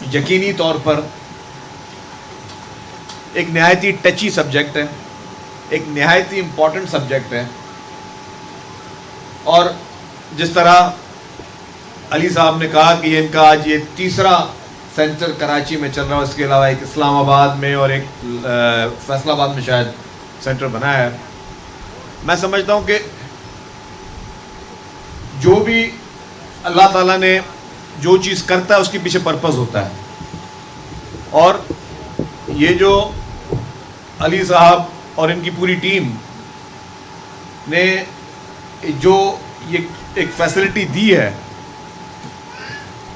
یقینی طور پر ایک نہایتی ٹچی سبجیکٹ ہے، ایک نہایتی امپورٹنٹ سبجیکٹ ہے، اور جس طرح علی صاحب نے کہا کہ ان کا آج یہ تیسرا سینٹر کراچی میں چل رہا ہے، اس کے علاوہ ایک اسلام آباد میں اور ایک فیصل آباد میں شاید سینٹر بنا ہے. میں سمجھتا ہوں کہ جو بھی اللہ تعالیٰ نے جو چیز کرتا ہے اس کے پیچھے پرپز ہوتا ہے، اور یہ جو علی صاحب اور ان کی پوری ٹیم نے جو یہ ایک فیسلٹی دی ہے،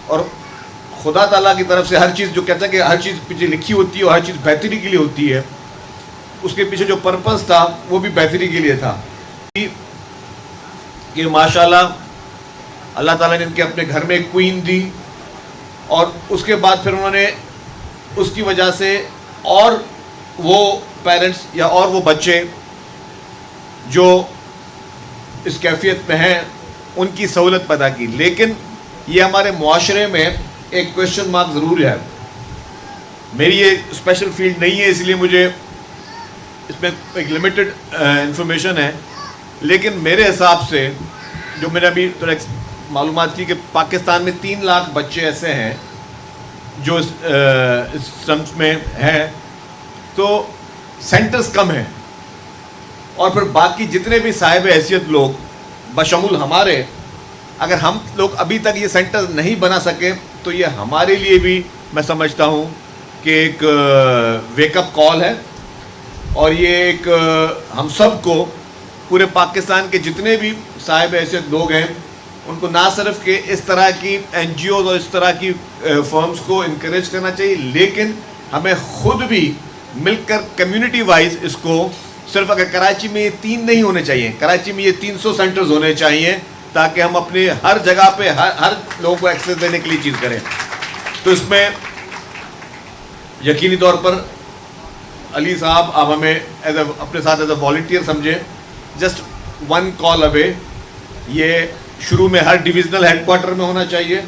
اور خدا تعالیٰ کی طرف سے ہر چیز جو کہتا ہے کہ ہر چیز پیچھے لکھی ہوتی ہے اور ہر چیز بہتری کے لیے ہوتی ہے، اس کے پیچھے جو پرپز تھا وہ بھی بہتری کے لیے تھا کہ ماشاءاللہ اللہ تعالیٰ نے ان کے اپنے گھر میں ایک کوئین دی، اور اس کے بعد پھر انہوں نے اس کی وجہ سے اور وہ پیرنٹس یا اور وہ بچے جو اس کیفیت میں ہیں ان کی سہولت پیدا کی. لیکن یہ ہمارے معاشرے میں ایک کویشچن مارک ضرور ہے. میری یہ اسپیشل فیلڈ نہیں ہے، اس لیے مجھے اس میں ایک لمیٹڈ انفارمیشن ہے، لیکن میرے حساب سے جو میں نے ابھی تھوڑا معلومات کی کہ پاکستان میں 3 لاکھ بچے ایسے ہیں جو اس سمت میں ہیں، تو سینٹرز کم ہیں، اور پھر باقی جتنے بھی صاحب حیثیت لوگ بشمول ہمارے، اگر ہم لوگ ابھی تک یہ سینٹر نہیں بنا سکے تو یہ ہمارے لیے بھی میں سمجھتا ہوں کہ ایک ویک اپ کال ہے، اور یہ ایک ہم سب کو پورے پاکستان کے جتنے بھی صاحب حیثیت لوگ ہیں ان کو نہ صرف کہ اس طرح کی این جی اوز اور اس طرح کی فرمز کو انکریج کرنا چاہیے، لیکن ہمیں خود بھی مل کر کمیونٹی وائز اس کو صرف اگر کراچی میں یہ 3 نہیں ہونے چاہیے، کراچی میں یہ 300 سینٹرز ہونے چاہیے تاکہ ہم اپنے ہر جگہ پہ ہر لوگوں کو ایکسیس دینے کے لیے چیز کریں. تو اس میں یقینی طور پر علی صاحب آپ ہمیں اپنے ساتھ ایز اے والنٹیئر سمجھیں، جسٹ 1 کال اوے. یہ شروع میں ہر ڈویژنل ہیڈ کوارٹر میں ہونا چاہیے،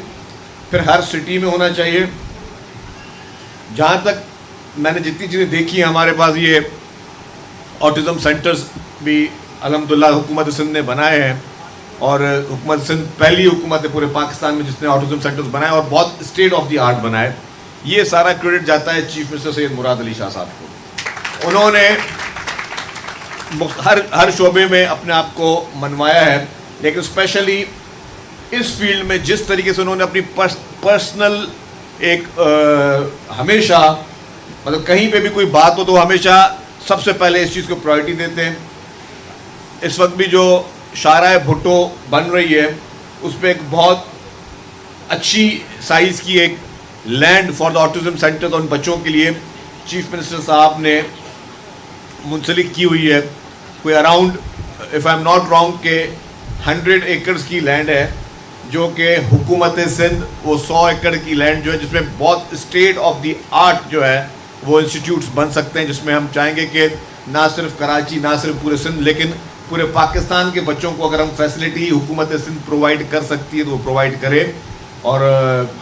پھر ہر سٹی میں ہونا چاہیے. جہاں تک میں نے جتنی چیزیں دیکھی ہیں، ہمارے پاس یہ آٹزم سینٹرز بھی الحمدللہ حکومت سندھ نے بنائے ہیں، اور حکومت سندھ پہلی حکومت ہے پورے پاکستان میں جس نے آٹزم سینٹرز بنائے اور بہت اسٹیٹ آف دی آرٹ بنائے. یہ سارا کریڈٹ جاتا ہے چیف منسٹر سید مراد علی شاہ صاحب کو. انہوں نے ہر شعبے میں اپنے آپ کو منوایا ہے، لیکن اسپیشلی اس فیلڈ میں جس طریقے سے انہوں نے اپنی پرسنل ایک ہمیشہ مطلب کہیں پہ بھی کوئی بات ہو تو ہمیشہ سب سے پہلے اس چیز کو پرائرٹی دیتے ہیں. اس وقت بھی جو شاہراہ بھٹو بن رہی ہے اس پہ ایک بہت اچھی سائز کی ایک land for the autism centre ان بچوں کے لیے چیف منسٹر صاحب نے منسلک کی ہوئی ہے. کوئی around if I am not wrong کہ 100 ایکڑز کی لینڈ ہے، جو کہ حکومت سندھ وہ 100 ایکڑ کی لینڈ جو ہے جس میں بہت اسٹیٹ آف دی آرٹ جو ہے وہ انسٹیٹیوٹس بن سکتے ہیں، جس میں ہم چاہیں گے کہ نہ صرف کراچی نہ صرف پورے سندھ لیکن پورے پاکستان کے بچوں کو اگر ہم فیسلٹی حکومت سندھ پرووائڈ کر سکتی ہے تو وہ پرووائڈ کرے. اور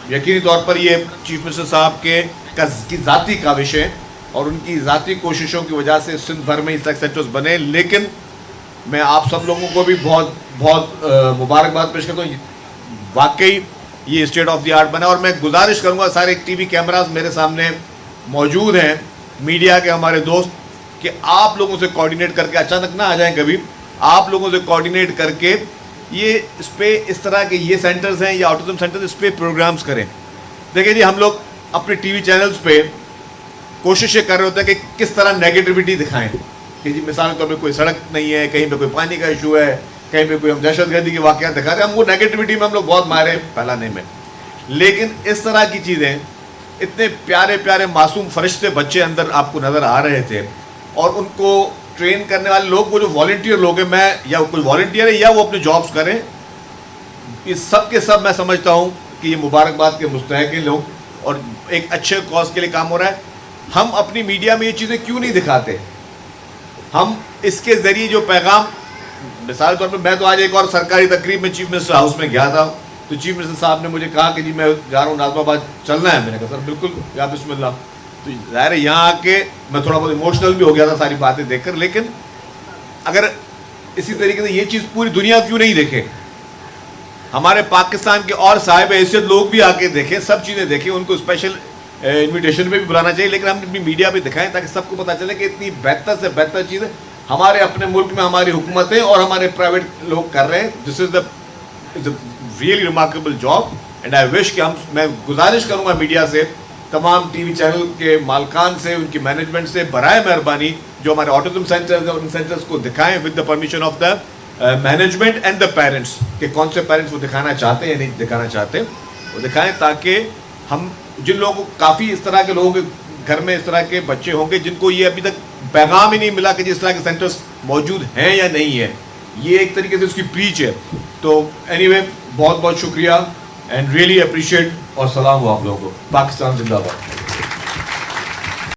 یقینی طور پر یہ چیف منسٹر صاحب کی ذاتی کاوش ہے اور ان کی ذاتی کوششوں کی وجہ سے سندھ بھر میں اس طرح سینٹرز بنے. لیکن میں آپ سب لوگوں کو بھی بہت بہت مبارکباد پیش کرتا ہوں، واقعی یہ اسٹیٹ آف دی آرٹ بنا. اور میں گزارش کروں گا، سارے ٹی وی کیمراز میرے سامنے موجود ہیں، میڈیا کے ہمارے دوست، کہ آپ لوگوں سے کوآرڈینیٹ کر کے اچانک نہ آ جائیں کبھی، آپ لوگوں سے کوآرڈینیٹ کر کے یہ اس پہ اس طرح کے یہ سینٹرز ہیں یا آٹزم سینٹرز اس پہ پروگرامز کریں. دیکھیں جی، ہم لوگ اپنے ٹی وی چینلز پہ کوشش یہ کر رہے ہوتے ہیں کہ کس طرح نیگیٹیوٹی دکھائیں کہ جی مثال کے طور پہ کوئی سڑک نہیں ہے، کہیں پہ کوئی پانی کا ایشو ہے، کہیں پہ کوئی ہم دہشت گردی کے واقعات دکھا رہے ہیں. ہم وہ نیگیٹیوٹی میں ہم لوگ بہت مارے پھیلانے میں، لیکن اس طرح کی چیزیں اتنے پیارے پیارے معصوم فرشتے بچے اندر آپ کو نظر آ رہے تھے، اور ان کو ٹرین کرنے والے لوگ وہ جو والنٹیئر لوگ ہیں، میں یا کوئی والنٹیئر ہے یا وہ اپنے جابس کریں، اس سب کے سب میں سمجھتا ہوں کہ یہ مبارکباد کے مستحق ہیں لوگ، اور ایک اچھے کاز کے لیے کام ہو رہا ہے. ہم اپنی میڈیا میں یہ چیزیں کیوں نہیں دکھاتے؟ ہم اس کے ذریعے جو پیغام، مثال کے طور پہ میں تو آج ایک اور سرکاری تقریب میں چیف منسٹر ہاؤس میں گیا تھا، تو چیف منسٹر صاحب نے مجھے کہا کہ جی میں جا رہا ہوں ناظم آباد چلنا ہے. میں نے کہا سر بالکل یا بسم اللہ. تو ظاہر ہے یہاں آ کے میں تھوڑا بہت ایموشنل بھی ہو گیا تھا ساری باتیں دیکھ کر, لیکن اگر اسی طریقے سے یہ چیز پوری دنیا کیوں نہیں دیکھے, ہمارے پاکستان کے اور صاحب حیثیت لوگ بھی آ کے دیکھیں, سب چیزیں دیکھیں, ان کو اسپیشل انویٹیشن پہ بھی بلانا چاہیے, لیکن ہم اپنی میڈیا پہ دکھائیں تاکہ سب کو پتہ چلے کہ اتنی بہتر سے بہتر چیزیں ہمارے اپنے ملک میں ہماری حکومتیں اور ہمارے پرائیویٹ لوگ کر رہے ہیں. This is the really remarkable job and I wish کہ میں گزارش کروں گا میڈیا سے, تمام ٹی وی چینل کے مالکان سے, ان کی مینجمنٹ سے, برائے مہربانی جو ہمارے آٹزم سینٹرز ہیں ان سینٹرز کو دکھائیں with the permission of the management and the parents, کہ کون سے پیرنٹس وہ دکھانا چاہتے ہیں یا نہیں دکھانا چاہتے, وہ دکھائیں تاکہ ہم جن لوگوں کو کافی اس طرح کے لوگوں کے گھر میں اس طرح کے بچے ہوں گے جن کو یہ ابھی تک پیغام ہی نہیں ملا کہ جس طرح کے سینٹرز موجود ہیں یا نہیں ہے, یہ ایک طریقے سے اس کی پریچ ہے. تو اینی وے بہت بہت شکریہ اینڈ ریئلی اپریشیٹ, اور سلام ہو آپ لوگوں کو. پاکستان زندہ باد.